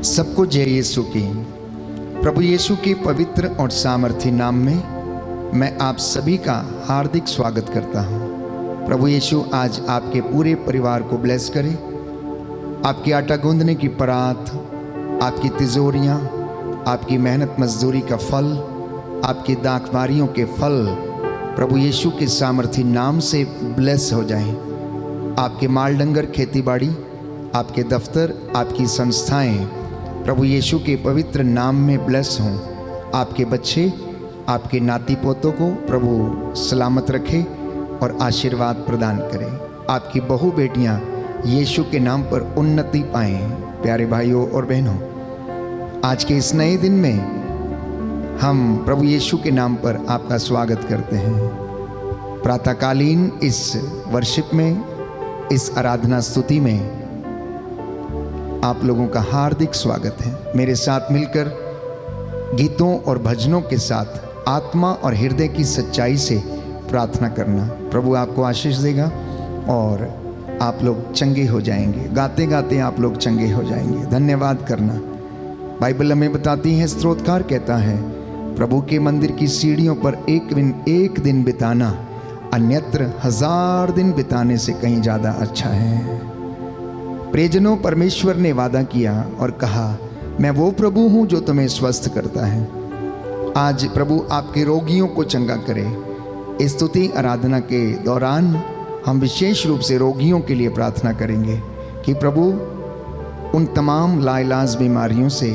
सबको जय यीशु की। प्रभु यीशु के पवित्र और सामर्थी नाम में मैं आप सभी का हार्दिक स्वागत करता हूं। प्रभु यीशु आज आपके पूरे परिवार को ब्लेस करे। आपकी आटा गूंदने की परात, आपकी तिजोरियां, आपकी मेहनत मजदूरी का फल, आपकी दाखबारियों के फल प्रभु यीशु के सामर्थी नाम से ब्लेस हो जाएं। आपके माल डंगर, खेती बाड़ी, आपके दफ्तर, आपकी संस्थाएं प्रभु यीशु के पवित्र नाम में ब्लेस हों। आपके बच्चे, आपके नाती पोतों को प्रभु सलामत रखे और आशीर्वाद प्रदान करें। आपकी बहू बेटियां यीशु के नाम पर उन्नति पाएं। प्यारे भाइयों और बहनों, आज के इस नए दिन में हम प्रभु यीशु के नाम पर आपका स्वागत करते हैं। प्रातःकालीन इस वर्शिप में, इस आराधना स्तुति में आप लोगों का हार्दिक स्वागत है। मेरे साथ मिलकर गीतों और भजनों के साथ आत्मा और हृदय की सच्चाई से प्रार्थना करना। प्रभु आपको आशीष देगा और आप लोग चंगे हो जाएंगे। गाते गाते आप लोग चंगे हो जाएंगे। धन्यवाद करना। बाइबल हमें बताती है, स्तोत्रकार कहता है, प्रभु के मंदिर की सीढ़ियों पर एक दिन बिताना अन्यत्र 1000 दिन बिताने से कहीं ज़्यादा अच्छा है। प्रियजनों, परमेश्वर ने वादा किया और कहा, मैं वो प्रभु हूँ जो तुम्हें स्वस्थ करता है। आज प्रभु आपके रोगियों को चंगा करे। इस स्तुति आराधना के दौरान हम विशेष रूप से रोगियों के लिए प्रार्थना करेंगे कि प्रभु उन तमाम लाइलाज बीमारियों से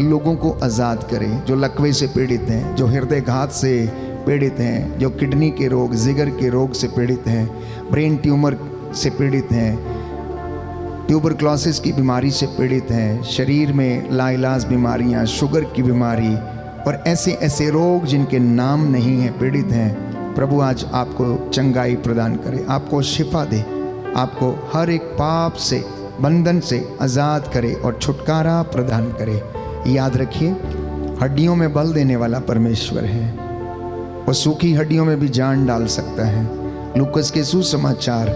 लोगों को आज़ाद करें जो लकवे से पीड़ित हैं, जो हृदय घात से पीड़ित हैं, जो किडनी के रोग, जिगर के रोग से पीड़ित हैं, ब्रेन ट्यूमर से पीड़ित हैं, ट्यूबरक्लोसिस की बीमारी से पीड़ित हैं, शरीर में लाइलाज बीमारियां, शुगर की बीमारी और ऐसे ऐसे रोग जिनके नाम नहीं हैं, पीड़ित हैं। प्रभु आज आपको चंगाई प्रदान करे, आपको शिफा दे, आपको हर एक पाप से, बंधन से आज़ाद करे और छुटकारा प्रदान करे। याद रखिए, हड्डियों में बल देने वाला परमेश्वर है। वो सूखी हड्डियों में भी जान डाल सकता है। लूकस के सुसमाचार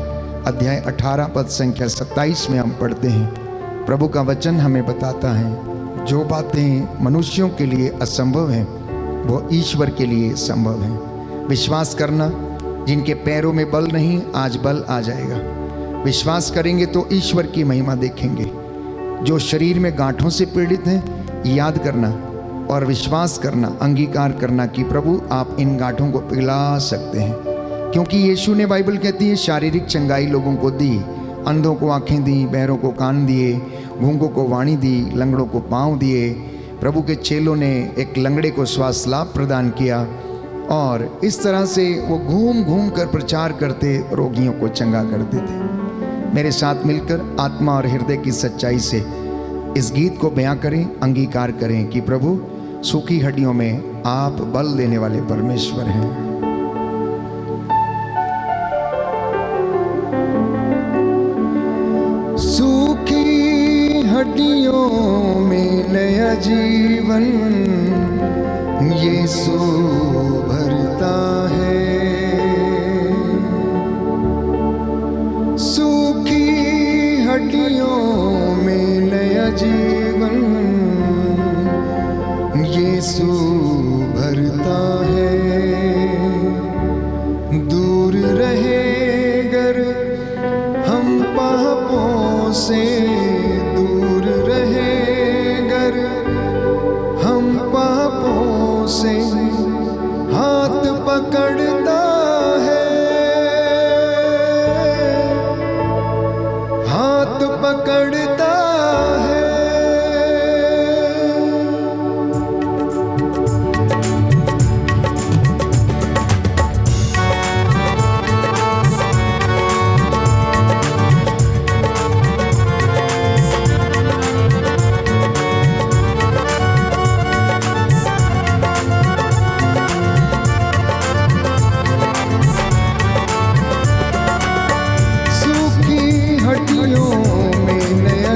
अध्याय 18 पद संख्या 27 में हम पढ़ते हैं, प्रभु का वचन हमें बताता है, जो बातें मनुष्यों के लिए असंभव हैं वो ईश्वर के लिए संभव हैं। विश्वास करना, जिनके पैरों में बल नहीं, आज बल आ जाएगा। विश्वास करेंगे तो ईश्वर की महिमा देखेंगे। जो शरीर में गांठों से पीड़ित हैं, याद करना और विश्वास करना, अंगीकार करना कि प्रभु आप इन गांठों को पिघला सकते हैं, क्योंकि यीशु ने, बाइबल कहती है, शारीरिक चंगाई लोगों को दी। अंधों को आंखें दी, बहरों को कान दिए, गूंगों को वाणी दी, लंगड़ों को पाँव दिए। प्रभु के चेलों ने एक लंगड़े को श्वास लाभ प्रदान किया और इस तरह से वो घूम घूम कर प्रचार करते, रोगियों को चंगा करते थे। मेरे साथ मिलकर आत्मा और हृदय की सच्चाई से इस गीत को बयां करें, अंगीकार करें कि प्रभु सूखी हड्डियों में आप बल देने वाले परमेश्वर हैं। सूखी हड्डियों में नया जीवन यीशु भरता है। सूखी हड्डियों में नया जीवन यीशु भरता है। दूर रहे गर हम पापों से, दूर रहे गर हम पापों से, हाथ पकड़ता है, हाथ पकड़ता है। सूखी हड्डियों में नया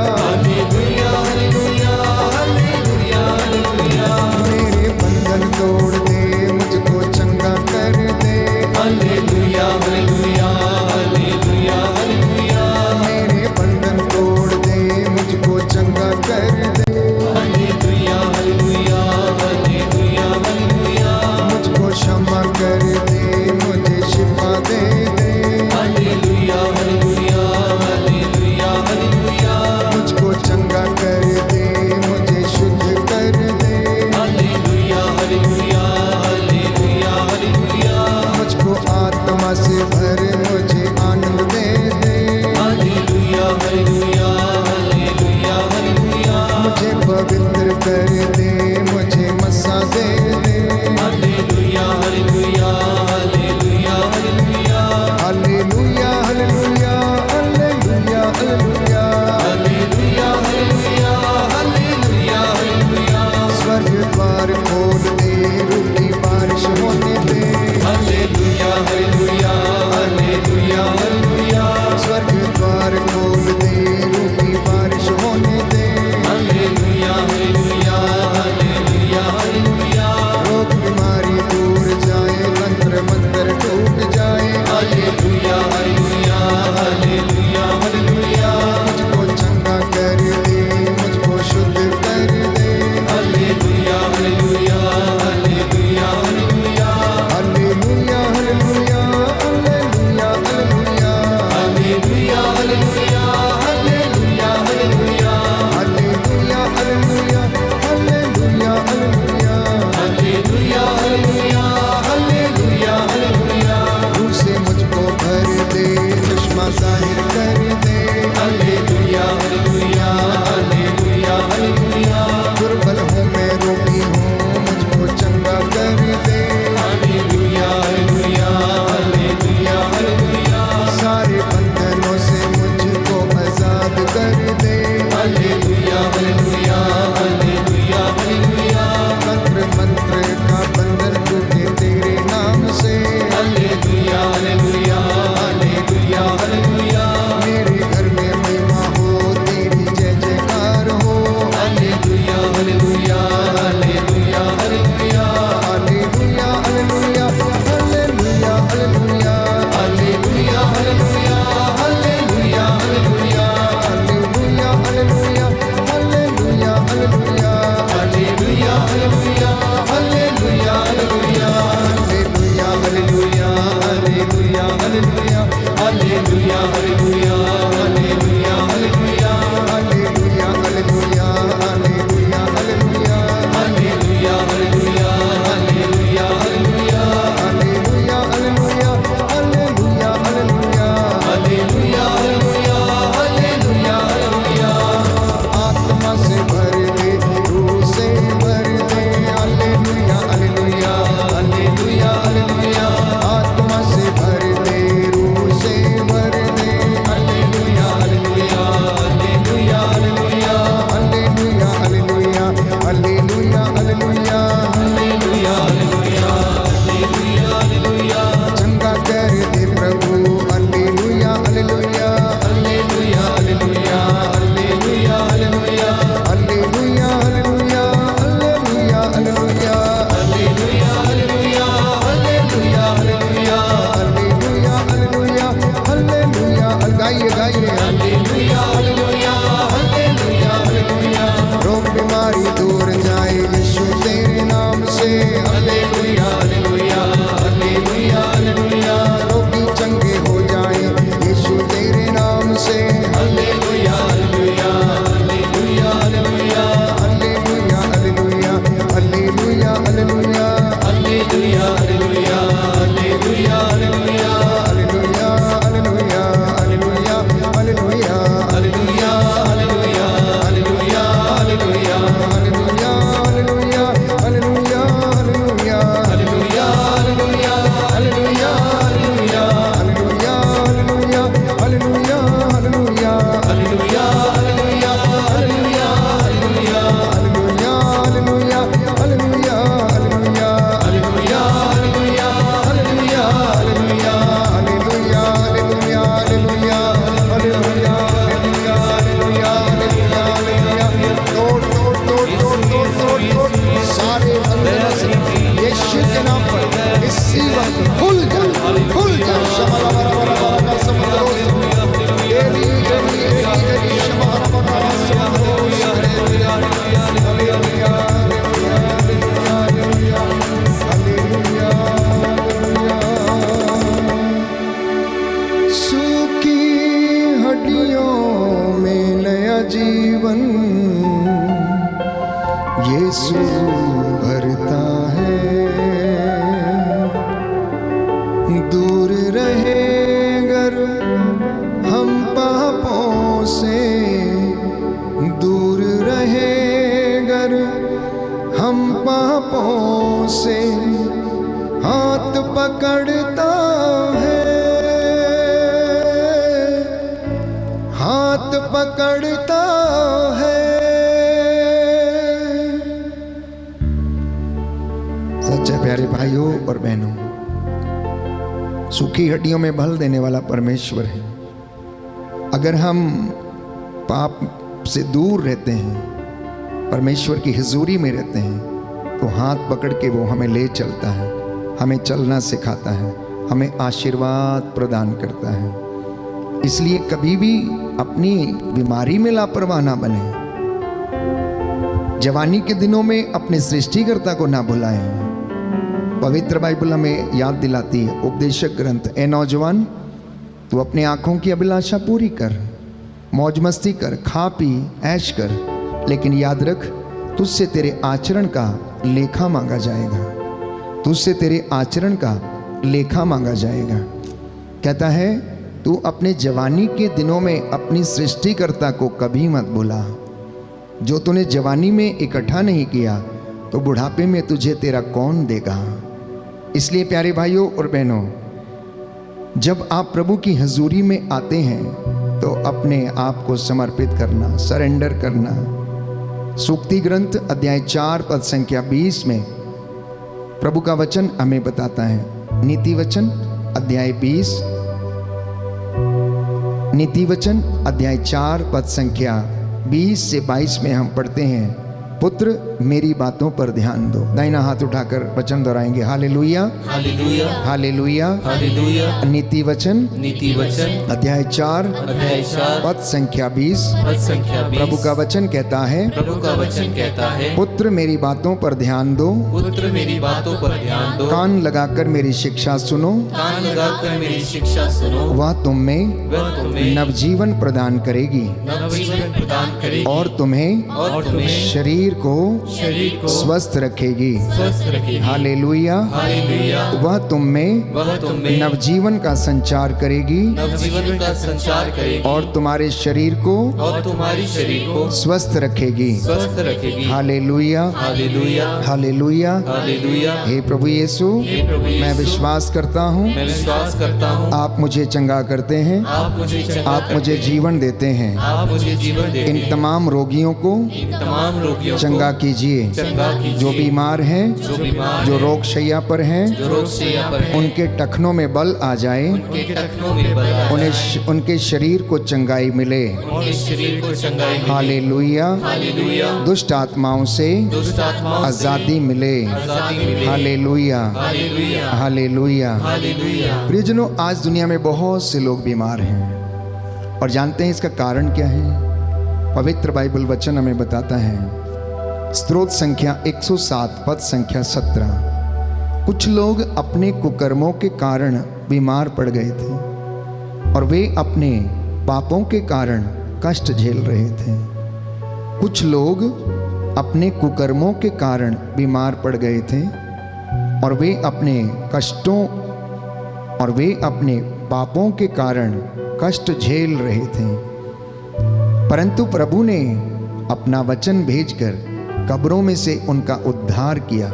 जीवन यीशु भरता है। दूर रहे अगर हम पापों से, दूर रहे अगर हम पापों से, हाथ पकड़ता है, हाथ पकड़ता है। सच्चे प्यारे भाइयों और बहनों, सूखी हड्डियों में बल देने वाला परमेश्वर है। अगर हम पाप से दूर रहते हैं, परमेश्वर की हुजूरी में रहते हैं, तो हाथ पकड़ के वो हमें ले चलता है, हमें चलना सिखाता है, हमें आशीर्वाद प्रदान करता है। इसलिए कभी भी अपनी बीमारी में लापरवाह ना बने। जवानी के दिनों में अपने सृष्टिकर्ता को ना भुलाएं। पवित्र बाइबल हमें याद दिलाती है, उपदेशक ग्रंथ, ए नौजवान, तू अपनी आंखों की अभिलाषा पूरी कर, मौज मस्ती कर, खा पी ऐश कर, लेकिन याद रख तुझसे तेरे आचरण का लेखा मांगा जाएगा, तुझसे तेरे आचरण का लेखा मांगा जाएगा। कहता है तू अपने जवानी के दिनों में अपनी सृष्टिकर्ता को कभी मत भुला। जो तूने जवानी में इकट्ठा नहीं किया तो बुढ़ापे में तुझे तेरा कौन देगा। इसलिए प्यारे भाइयों और बहनों, जब आप प्रभु की हजूरी में आते हैं तो अपने आप को समर्पित करना, सरेंडर करना। सूक्ति ग्रंथ अध्याय 4 पद संख्या 20 में प्रभु का वचन हमें बताता है। नीति वचन अध्याय 20, नीति वचन अध्याय 4 पद संख्या 20 से 22 में हम पढ़ते हैं, पुत्र मेरी बातों पर ध्यान दो। दाहिना हाथ उठाकर वचन दोहराएंगे, हालेलुया हालेलुया हालेलुया हालेलुया। नीति वचन अध्याय 4 पद संख्या 20 प्रभु का वचन कहता है, प्रभु का वचन कहता है, पुत्र मेरी बातों पर ध्यान दो, पुत्र मेरी बातों पर ध्यान दो, कान लगाकर मेरी शिक्षा सुनो, कान लगाकर मेरी शिक्षा सुनो, वह तुम में नवजीवन प्रदान करेगी नवजीवन प्रदान करेगी, और तुम्हें शरीर को स्वस्थ रखेगी। स्वस्थ रखेगी। Hallelujah hallelujah. वह तुम में नवजीवन का संचार करेगी, नवजीवन का संचार करेगी, और तुम्हारे शरीर को स्वस्थ रखेगी, स्वस्थ रखेगी। Hallelujah hallelujah hallelujah hallelujah. हे प्रभु यीशु, मैं विश्वास करता हूँ मैं विश्वास करता हूँ आप मुझे चंगा करते हैं, आप मुझे जीवन देते हैं। आप मुझे जीवन देते इन हैं। तमाम रोगियों को तमाम रोगियों चंगा कीजिए, जो बीमार हैं, जो रोग शैया पर हैं, उनके टखनों में बल आ जाए, उन्हें उनके शरीर को चंगाई मिले। हालेलुया। दुष्ट आत्माओं से आजादी मिले। Hallelujah hallelujah. प्रियजनों, आज दुनिया में बहुत से लोग बीमार हैं और जानते हैं इसका कारण क्या है? पवित्र बाइबल वचन हमें बताता है, स्त्रोत संख्या 107 पद संख्या 17, कुछ लोग अपने कुकर्मों के कारण बीमार पड़ गए थे और वे अपने पापों के कारण कष्ट झेल रहे थे। कुछ लोग अपने कुकर्मों के कारण बीमार पड़ गए थे और वे अपने कष्टों और वे अपने पापों के कारण कष्ट झेल रहे थे। परंतु प्रभु ने अपना वचन भेजकर कब्रों में से उनका उद्धार किया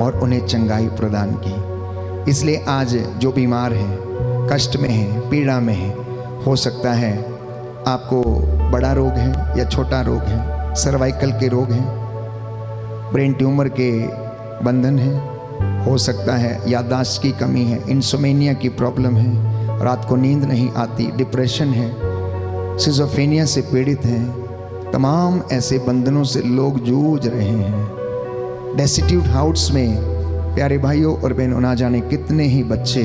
और उन्हें चंगाई प्रदान की। इसलिए आज जो बीमार हैं, कष्ट में हैं, पीड़ा में हैं, हो सकता है आपको बड़ा रोग है या छोटा रोग है, सर्वाइकल के रोग हैं, ब्रेन ट्यूमर के बंधन हैं, हो सकता है याददाश्त की कमी है, इंसोमेनिया की प्रॉब्लम है, रात को नींद नहीं आती, डिप्रेशन है, सिजोफ्रेनिया से पीड़ित हैं। तमाम ऐसे बंधनों से लोग जूझ रहे हैं। डेस्टिट्यूट हाउस में प्यारे भाइयों और बहनों, ना जाने कितने ही बच्चे,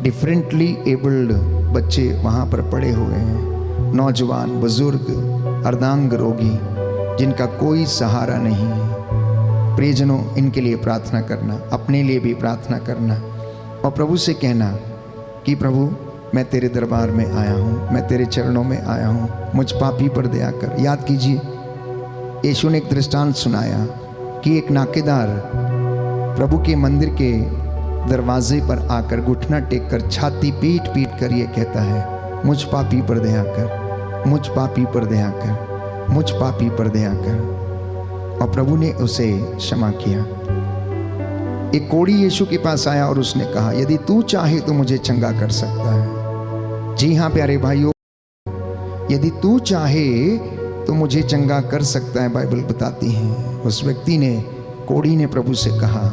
डिफरेंटली एबल्ड बच्चे वहाँ पर पड़े हुए हैं। नौजवान, बुजुर्ग, अर्धांग रोगी, जिनका कोई सहारा नहीं है। प्रियजनों, इनके लिए प्रार्थना करना, अपने लिए भी प्रार्थना करना और प्रभु से कहना कि प्रभु मैं तेरे दरबार में आया हूँ, मैं तेरे चरणों में आया हूँ, मुझ पापी पर दया कर। याद कीजिए, यीशु ने एक दृष्टांत सुनाया कि एक नाकेदार प्रभु के मंदिर के दरवाजे पर आकर घुटना टेक कर छाती पीट पीट कर ये कहता है, मुझ पापी पर दया कर, मुझ पापी पर दया कर, मुझ पापी पर दया कर। और प्रभु ने उसे क्षमा किया। एक कोढ़ी यीशु के पास आया और उसने कहा, यदि तू चाहे तो मुझे चंगा कर सकता है। जी हाँ प्यारे भाइयों, यदि तू चाहे तो मुझे चंगा कर सकता है, बाइबल बताती है। उस व्यक्ति ने, कोढ़ी ने प्रभु से कहा,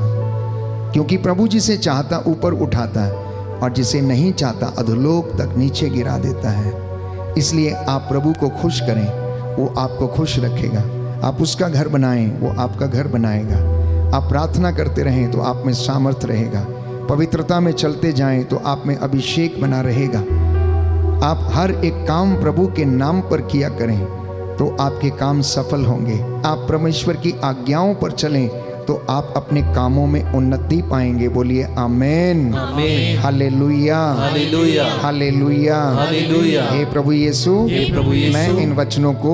क्योंकि प्रभु जिसे चाहता ऊपर उठाता है और जिसे नहीं चाहता अधोलोक तक नीचे गिरा देता है। इसलिए आप प्रभु को खुश करें, वो आपको खुश रखेगा। आप उसका घर बनाएं, वो आपका घर बनाएगा। आप प्रार्थना करते रहें तो आप में सामर्थ्य रहेगा। पवित्रता में चलते जाएं तो आप में अभिषेक बना रहेगा। आप हर एक काम प्रभु के नाम पर किया करें तो आपके काम सफल होंगे। आप परमेश्वर की आज्ञाओं पर चलें तो आप अपने कामों में उन्नति पाएंगे। बोलिए आमेन, amen, hallelujah, hallelujah, hallelujah, hallelujah. हे प्रभु यीशु, हे प्रभु यीशु, मैं इन वचनों को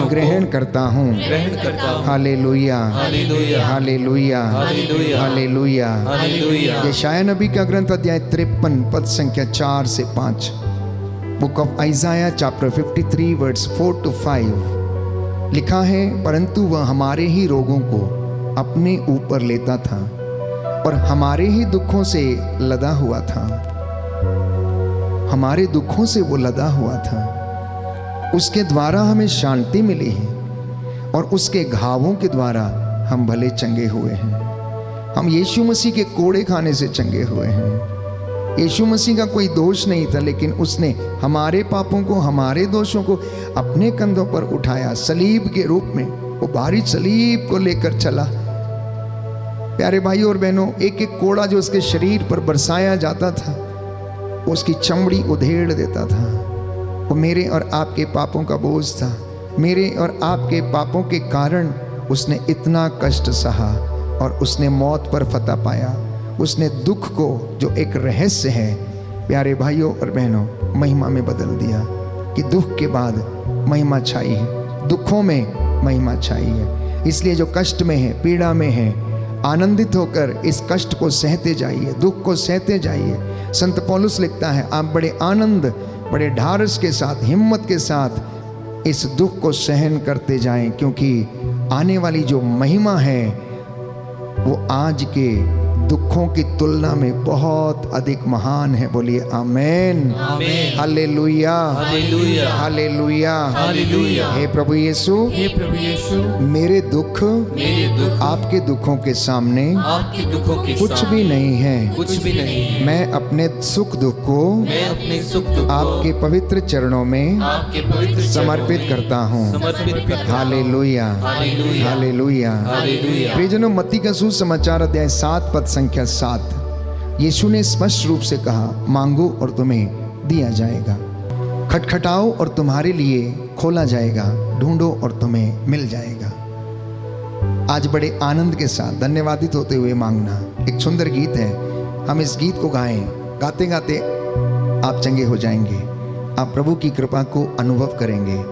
ग्रहण करता हूँ। Hallelujah, hallelujah, hallelujah, hallelujah, hallelujah, hallelujah. यशायाह नबी का ग्रंथ अध्याय 53 पद संख्या 4 से 5। Book of आइजाया chapter 53 words 4 to 5 लिखा है, परंतु वह हमारे ही रोगों को अपने ऊपर लेता था और हमारे ही दुखों से लदा हुआ था। हमारे दुखों से वो लदा हुआ था। उसके द्वारा हमें शांति मिली है और उसके घावों के द्वारा हम भले चंगे हुए हैं। हम यीशु मसीह के कोड़े खाने से चंगे हुए हैं। यीशु मसीह का कोई दोष नहीं था, लेकिन उसने हमारे पापों को, हमारे दोषों को अपने कंधों पर उठाया। सलीब के रूप में वो भारी सलीब को लेकर चला। प्यारे भाइयों और बहनों, एक एक कोड़ा जो उसके शरीर पर बरसाया जाता था, वो उसकी चमड़ी उधेड़ देता था। वो मेरे और आपके पापों का बोझ था। मेरे और आपके पापों के कारण उसने इतना कष्ट सहा और उसने मौत पर फतह पाया। उसने दुख को, जो एक रहस्य है प्यारे भाइयों और बहनों, महिमा में बदल दिया कि दुख के बाद महिमा छाई है, दुखों में महिमा छाई है। इसलिए जो कष्ट में है, पीड़ा में है, आनंदित होकर इस कष्ट को सहते जाइए, दुख को सहते जाइए। संत पौलुस लिखता है, आप बड़े आनंद, बड़े ढारस के साथ, हिम्मत के साथ इस दुख को सहन करते जाएं, क्योंकि आने वाली जो महिमा है वो आज के दुखों की तुलना में बहुत अधिक महान है। बोलिए आमेन, amen, hallelujah, hallelujah, hallelujah, hallelujah. हे प्रभु यीशु, हे प्रभु यीशु, मेरे दुख आपके दुखों के सामने आपके दुखों के कुछ सामने भी नहीं है। कुछ भी नहीं है। मैं अपने सुख दुख को मैं अपने सुख दुख को आपके पवित्र चरणों में आपके पवित्र समर्पित करता हूँ। समर्पित करता हूँ। Hallelujah, hallelujah, hallelujah, hallelujah. प्रियजनों, मत्ती का सुसमाचार अध्याय 7 पद संख्या 7, यीशु ने स्पष्ट रूप से कहा, मांगो और तुम्हें दिया जाएगा, खटखटाओ और तुम्हारे लिए खोला जाएगा, ढूंढो और तुम्हें मिल जाएगा। आज बड़े आनंद के साथ धन्यवादित होते हुए मांगना एक सुंदर गीत है। हम इस गीत को गाएं, गाते गाते आप चंगे हो जाएंगे, आप प्रभु की कृपा को अनुभव करेंगे।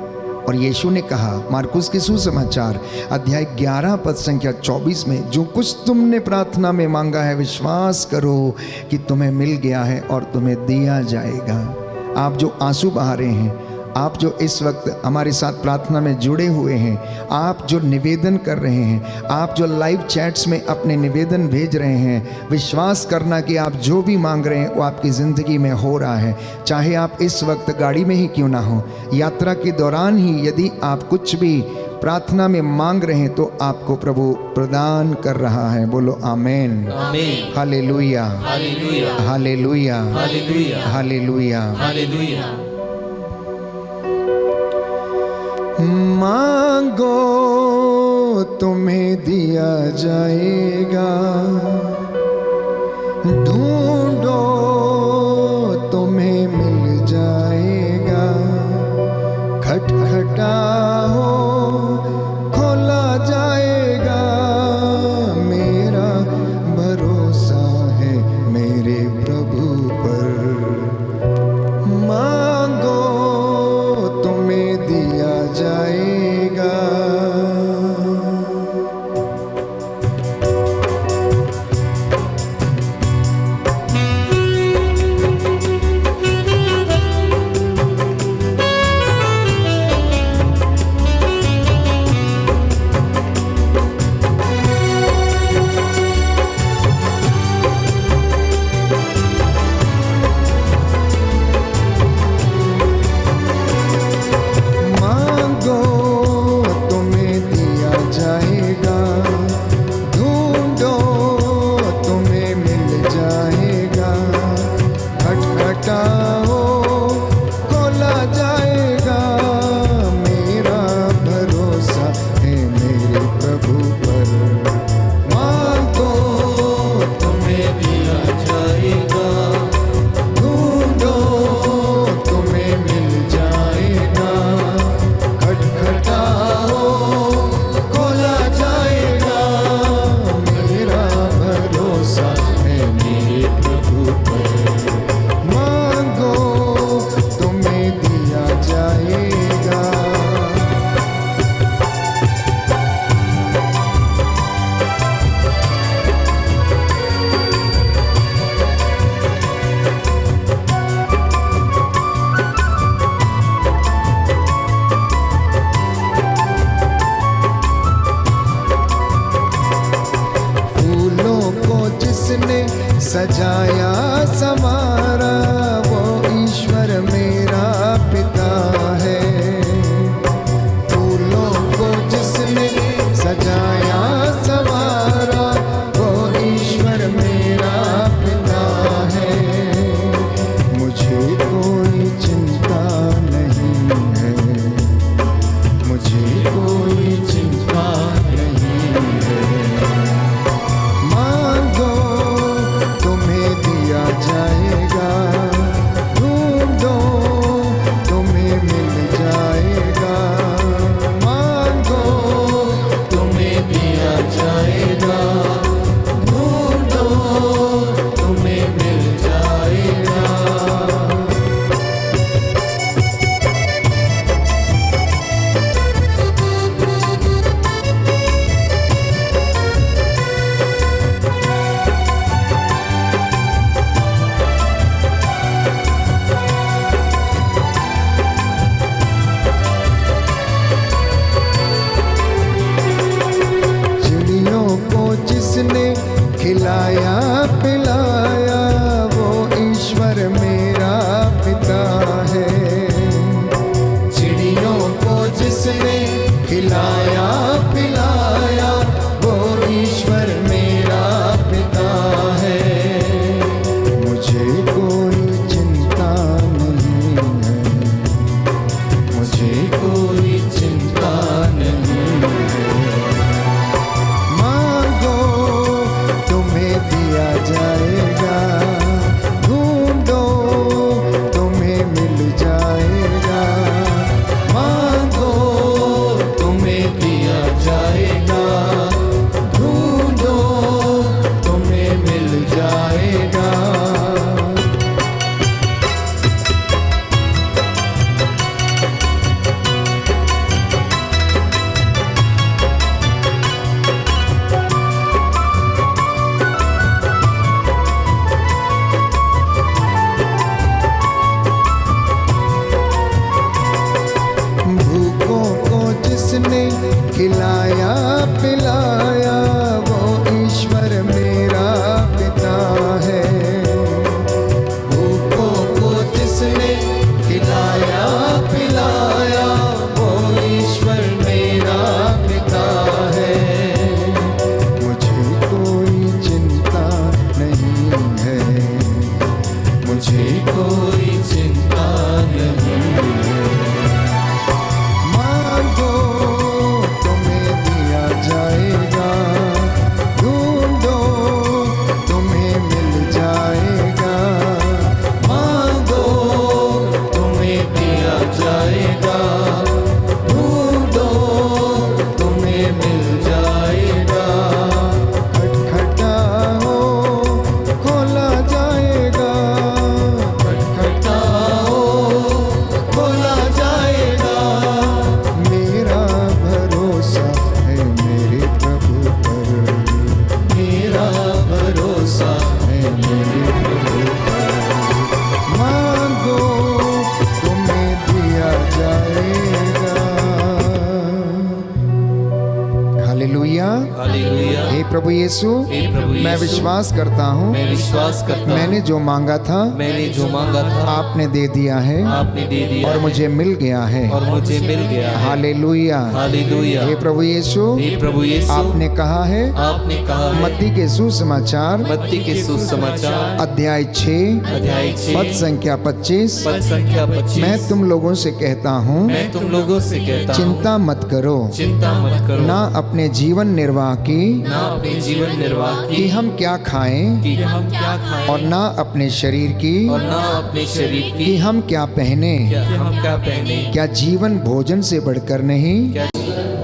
और यीशु ने कहा, मार्कुस के सुसमाचार अध्याय 11 पद संख्या 24 में, जो कुछ तुमने प्रार्थना में मांगा है विश्वास करो कि तुम्हें मिल गया है और तुम्हें दिया जाएगा। आप जो आंसू बहा रहे हैं, आप जो इस वक्त हमारे साथ प्रार्थना में जुड़े हुए हैं, आप जो निवेदन कर रहे हैं, आप जो लाइव चैट्स में अपने निवेदन भेज रहे हैं, विश्वास करना कि आप जो भी मांग रहे हैं वो आपकी ज़िंदगी में हो रहा है। चाहे आप इस वक्त गाड़ी में ही क्यों ना हो, यात्रा के दौरान ही यदि आप कुछ भी प्रार्थना में मांग रहे हैं तो आपको प्रभु प्रदान कर रहा है। बोलो amen, amen, hallelujah, hallelujah, hallelujah, hallelujah, hallelujah. Hallelujah. मांगो तुम्हें दिया जाएगा, ढूंढो तुम्हें मिल जाएगा, खटखटाओ खोला जाएगा। मेरा भरोसा है मेरे प्रभु पर। जाएगा। मांगो तुम्हें दिया जाएगा, ढूंढो तुम्हें मिल जाएगा, खटखटाओ खोला जाएगा। मेरा भरोसा है मेरे प्रभु पर। मांगो तुम्हें दिया जाएगा, ढूंढो तुम्हें मिल जाएगा, खटखटाओ खोला जाएगा। मेरा भरोसा है मेरे प्रभु पर। मांगो तुम्हें दिया जाएगा। फूलों को जिसने सजाया संवारा, वो ईश्वर मेरा पिता है। फूलों को जिसने सजाया संवारा, वो ईश्वर मेरा पिता है। मुझे कोई चिंता नहीं है, मुझे कोई चिंता नहीं है। मांगो तुम्हें दिया जाएगा, ढूंढो तुम्हें मिल जाएगा। मांगो तुम्हें दिया जाएगा, ढूंढो तुम्हें मिल जाएगा। चिड़ियों को जिसने खिलाया पिलाया, वो ईश्वर मेरा पिता है। चिड़ियों को जिसने खिलाया पिलाया, वो ईश्वर मेरा पिता है। मुझे कोई चिंता नहीं है, मुझे कोई चिंता नहीं है। मांगो तुम्हें दिया जाएगा, ढूंढो तुम्हें मिल जाएगा। मांगो तुम्हें दिया जाएगा, ढूंढो तुम्हें मिल जाएगा। भूखों को जिसने खिलाया पिलाया, वो ईश्वर मेरा पिता है। भूखों को जिसने खिलाया पिलाया, वो ईश्वर मेरा पिता है। मुझे कोई चिंता नहीं है, मुझे कोई चिंता नहीं है। मांगो तुम्हें हालेलुया। हे प्रभु यीशु, हे प्रभु मैं यीशु, विश्वास करता हूँ मैं विश्वास करता हूँ, मैंने जो मांगा था मैंने जो मांगा था आपने दे दिया है आपने दे दिया और है, मुझे मिल गया है। और मुझे मिल गया है। हालेलुया। हालेलुया। हे प्रभु यीशु, हे प्रभु यीशु, आपने कहा है आपने कहा है मत्ती के सुसमाचार मत्ती के सुसमाचार अध्याय 6 अध्याय 6 पद संख्या 25, पद संख्या 25, मैं तुम लोगों से कहता हूँ मैं तुम लोगों से कहता हूँ, चिंता मत करो, चिंता मत करो, ना अपने जीवन निर्वाह की ना अपने जीवन निर्वाह कि की हम क्या खाएं कि हम क्या खाएं, और ना अपने शरीर की और ना अपने शरीर की कि हम क्या पहने। कि हम क्या पहने, क्या जीवन भोजन से बढ़कर नहीं क्या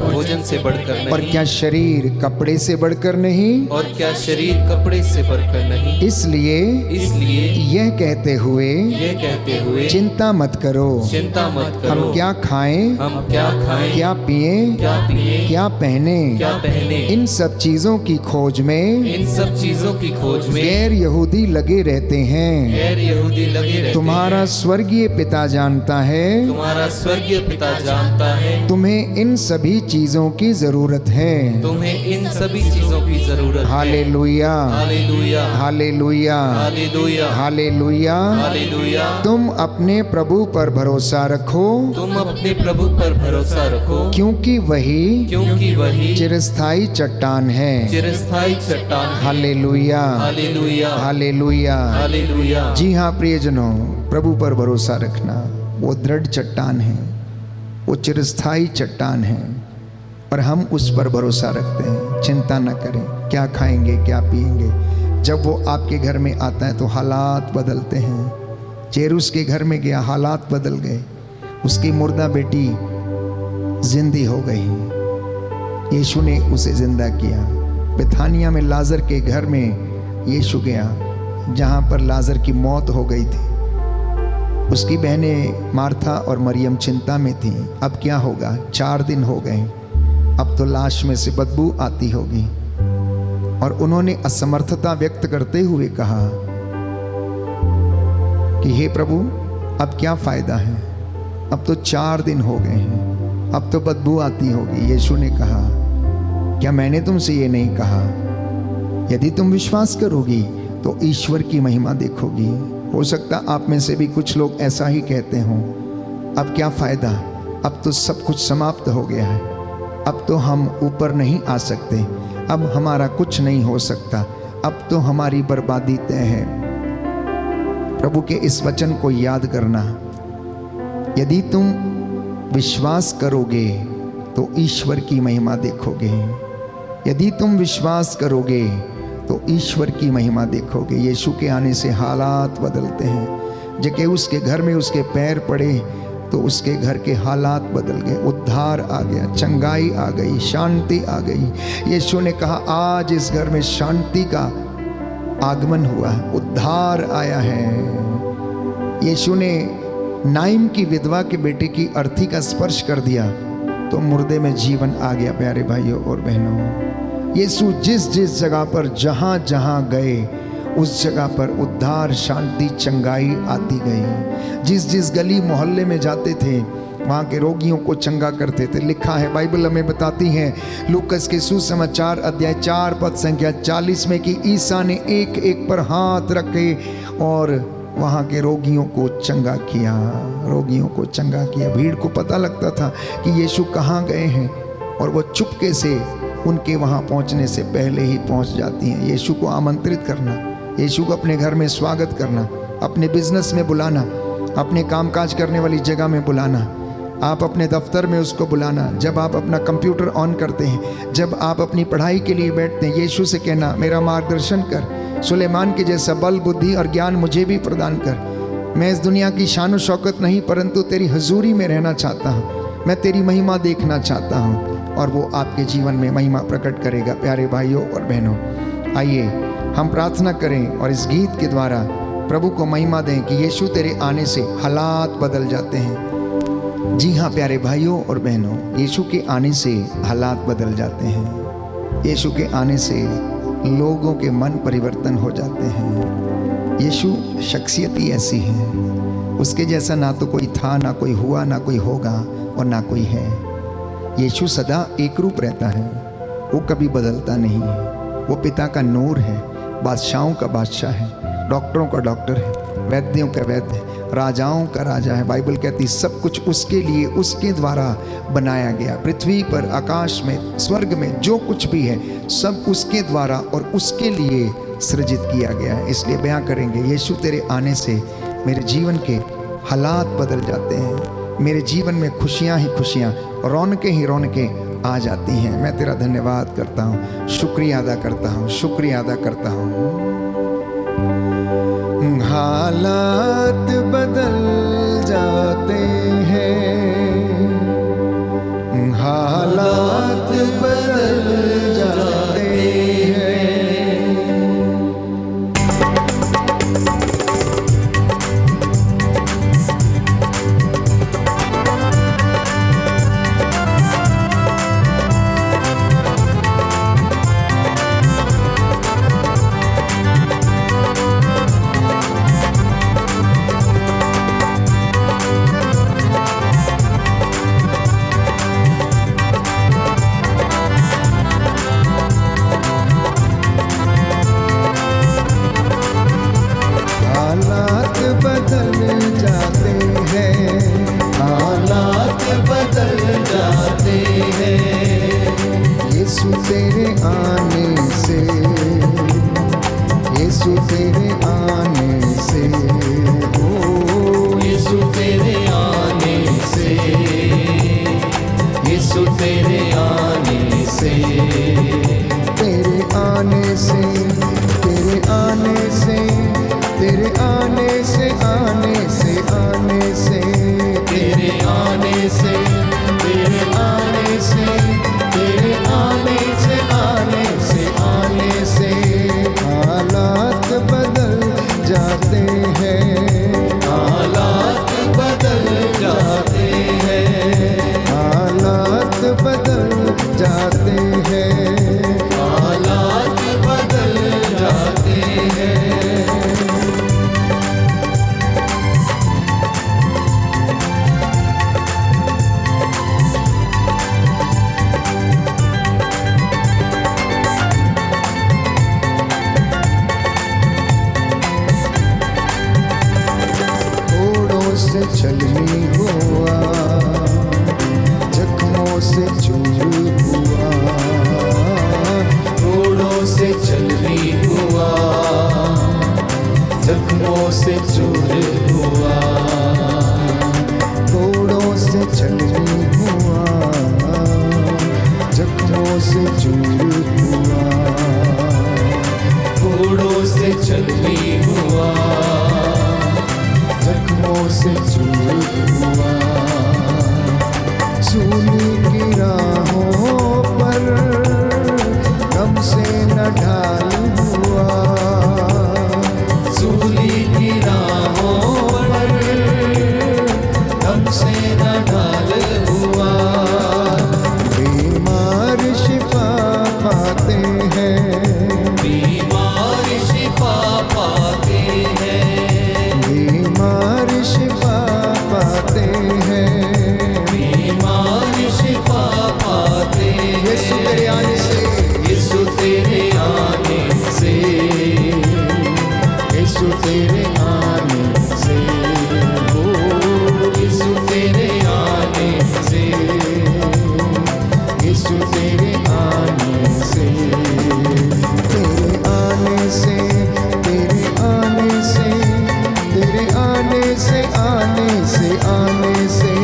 भोजन से बढ़कर और नहीं, क्या शरीर कपड़े से बढ़कर नहीं। और क्या शरीर कपड़े से बढ़कर नहीं। इसलिए इसलिए यह कहते हुए ये कहते हुए चिंता मत करो, चिंता मत करो, हम क्या खाएं, हम क्या खाएं, क्या पिएं, क्या पिए, क्या पहने। क्या पहने। इन सब चीजों की खोज में इन सब चीजों की खोज में गैर यहूदी लगे रहते हैं। गैर यहूदी लगे रहते तुम्हारा हैं। स्वर्गीय पिता जानता है तुम्हारा स्वर्गीय पिता जानता है तुम्हें इन सभी चीजों की जरूरत है। तुम्हें इन सभी चीजों की जरूरत है। Hallelujah, hallelujah, hallelujah, hallelujah, hallelujah. Hallelujah. तुम अपने प्रभु पर भरोसा रखो, तुम अपने प्रभु पर भरोसा रखो, क्योंकि वही चिरस्थायी चट्टान है। चिरस्थायी चट्टान है। Hallelujah, hallelujah, hallelujah. हालेलुया। जी हाँ प्रियजनों, प्रभु पर भरोसा रखना वो दृढ़ चट्टान है, वो चिरस्थायी चट्टान है और हम उस पर भरोसा रखते हैं। चिंता न करें क्या खाएंगे क्या पिएंगे। जब वो आपके घर में आता है तो हालात बदलते हैं। चेरूस के घर में गया, हालात बदल गए। उसकी मुर्दा बेटी जिंदी हो गई, यीशु ने उसे जिंदा किया। बेथानिया में लाजर के घर में यीशु गया, जहाँ पर लाजर की मौत हो गई थी। उसकी बहनें मार्था और मरियम चिंता में थीं, अब क्या होगा। 4 दिन हो गए, अब तो लाश में से बदबू आती होगी। और उन्होंने असमर्थता व्यक्त करते हुए कहा कि हे प्रभु, अब क्या फायदा है, अब तो 4 दिन हो गए हैं, अब तो बदबू आती होगी। यीशु ने कहा, क्या मैंने तुमसे ये नहीं कहा, यदि तुम विश्वास करोगी तो ईश्वर की महिमा देखोगी। हो सकता आप में से भी कुछ लोग ऐसा ही कहते हों, अब क्या फायदा, अब तो सब कुछ समाप्त हो गया है, अब तो हम ऊपर नहीं आ सकते, अब हमारा कुछ नहीं हो सकता, अब तो हमारी बर्बादी तय है। प्रभु के इस वचन को याद करना, यदि तुम विश्वास करोगे तो ईश्वर की महिमा देखोगे। यदि तुम विश्वास करोगे तो ईश्वर की महिमा देखोगे। यीशु के आने से हालात बदलते हैं। जक्कैऊस के घर में उसके पैर पड़े तो उसके घर के हालात बदल गए, उद्धार आ गया, चंगाई आ गई, शांति आ गई। यीशु ने कहा, आज इस घर में शांति का आगमन हुआ है, उद्धार आया है। यीशु ने नाइम की विधवा के बेटे की अर्थी का स्पर्श कर दिया तो मुर्दे में जीवन आ गया। प्यारे भाइयों और बहनों, यीशु जिस जिस जगह पर जहाँ जहाँ गए उस जगह पर उद्धार, शांति, चंगाई आती गई। जिस जिस गली मोहल्ले में जाते थे वहाँ के रोगियों को चंगा करते थे। लिखा है, बाइबल हमें बताती है लूकस के सुसमाचार अध्याय 4 पद संख्या 40 में कि ईसा ने एक एक पर हाथ रखे और वहाँ के रोगियों को चंगा किया, रोगियों को चंगा किया। भीड़ को पता लगता था कि यीशु कहाँ गए हैं और वो चुपके से उनके वहाँ पहुँचने से पहले ही पहुँच जाती हैं। यीशु को आमंत्रित करना, यीशु को अपने घर में स्वागत करना, अपने बिजनेस में बुलाना, अपने कामकाज करने वाली जगह में बुलाना, आप अपने दफ्तर में उसको बुलाना। जब आप अपना कंप्यूटर ऑन करते हैं, जब आप अपनी पढ़ाई के लिए बैठते हैं, यीशु से कहना, मेरा मार्गदर्शन कर, सुलेमान के जैसा बल, बुद्धि और ज्ञान मुझे भी प्रदान कर। मैं इस दुनिया की शान शौकत नहीं परंतु तेरी हजूरी में रहना चाहता हूँ, मैं तेरी महिमा देखना चाहता हूँ। और वो आपके जीवन में महिमा प्रकट करेगा। प्यारे भाइयों और बहनों, आइए हम प्रार्थना करें और इस गीत के द्वारा प्रभु को महिमा दें कि यीशु तेरे आने से हालात बदल जाते हैं। जी हाँ प्यारे भाइयों और बहनों, यीशु के आने से हालात बदल जाते हैं। यीशु के आने से लोगों के मन परिवर्तन हो जाते हैं। यीशु शख्सियत ही ऐसी है, उसके जैसा ना तो कोई था, ना कोई हुआ, ना कोई होगा और ना कोई है। यीशु सदा एक रूप रहता है, वो कभी बदलता नहीं है। वो पिता का नूर है, बादशाहों का बादशाह है, डॉक्टरों का डॉक्टर है, वैद्यों का वैद्य है, राजाओं का राजा है। बाइबल कहती सब कुछ उसके लिए, उसके द्वारा बनाया गया। पृथ्वी पर, आकाश में, स्वर्ग में जो कुछ भी है सब उसके द्वारा और उसके लिए सृजित किया गया है। इसलिए बयां करेंगे, यीशु तेरे आने से मेरे जीवन के हालात बदल जाते हैं, मेरे जीवन में खुशियां ही खुशियां, रौनकें ही रौनकें आ जाती हैं। मैं तेरा धन्यवाद करता हूँ, शुक्रिया अदा करता हूँ, शुक्रिया अदा करता हूँ। हालात बदल जाते हैं, हालात बदल जाते हैं। हालात बदल जाते हैं, हालात बदल जाते हैं। यीशु तेरे आने से, यीशु तेरे आने से, ओ यीशु तेरे आने से, यीशु तेरे आने से, तेरे आने से, तेरे आने से, तेरे आने से, आने से, आने से, तेरे आने से, तेरे आने से, तेरे आने से, आने से, आने से हालात बदल जाते हैं, हालात बदल जाते हैं, हालात बदल जाते हैं, हालात बदल जाते हैं। घोड़ों से छलनी हुआ, जख्मों से चूर हुआ, घोड़ों से चलनी हुआ, जख्मों से चूर हुआ, घोड़ों से छलनी हुआ, जख्मों से चूर हुआ, घोड़ों से चलनी हुआ, जख्मों से चूर हुआ। सूली की राहों पर गम से न ढाल हुआ, सूली की राहों पर गम से न ढाल हुआ। बीमार शिफा पाते हैं, बीमार शिफा पाते हैं, बीमार शिफा पाते हैं, बीमार शिफा पाते हैं। यीशु तेरे आने से, यीशु तेरे आने से, यीशु तेरे आने से, ओ यीशु तेरे आने से, यीशु तेरे आने से, तेरे आने से, तेरे आने से, तेरे आने से, आने से, आने से,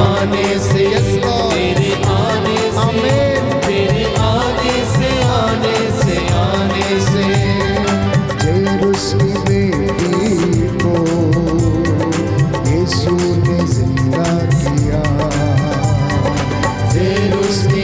आने से, Yes, Lord. तेरे आने से, Amen. तेरे आने से, आने से, आने से, जैरुस की बेटी को यीशु ने जिंदा किया, फिर उसकी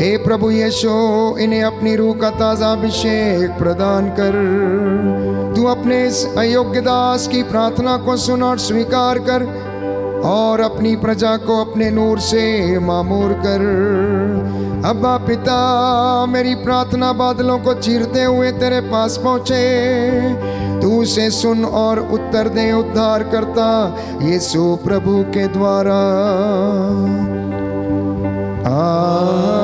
हे प्रभु यीशु, इन्हें अपनी रूह का ताज़ा अभिषेक प्रदान कर। तू अपने इस अयोग्य दास की प्रार्थना को सुन और स्वीकार कर और अपनी प्रजा को अपने नूर से मामूर कर। अब्बा पिता, मेरी प्रार्थना बादलों को चीरते हुए तेरे पास पहुँचे। तू उसे सुन और उत्तर दे, उद्धार करता यीशु प्रभु के द्वारा। आमीन।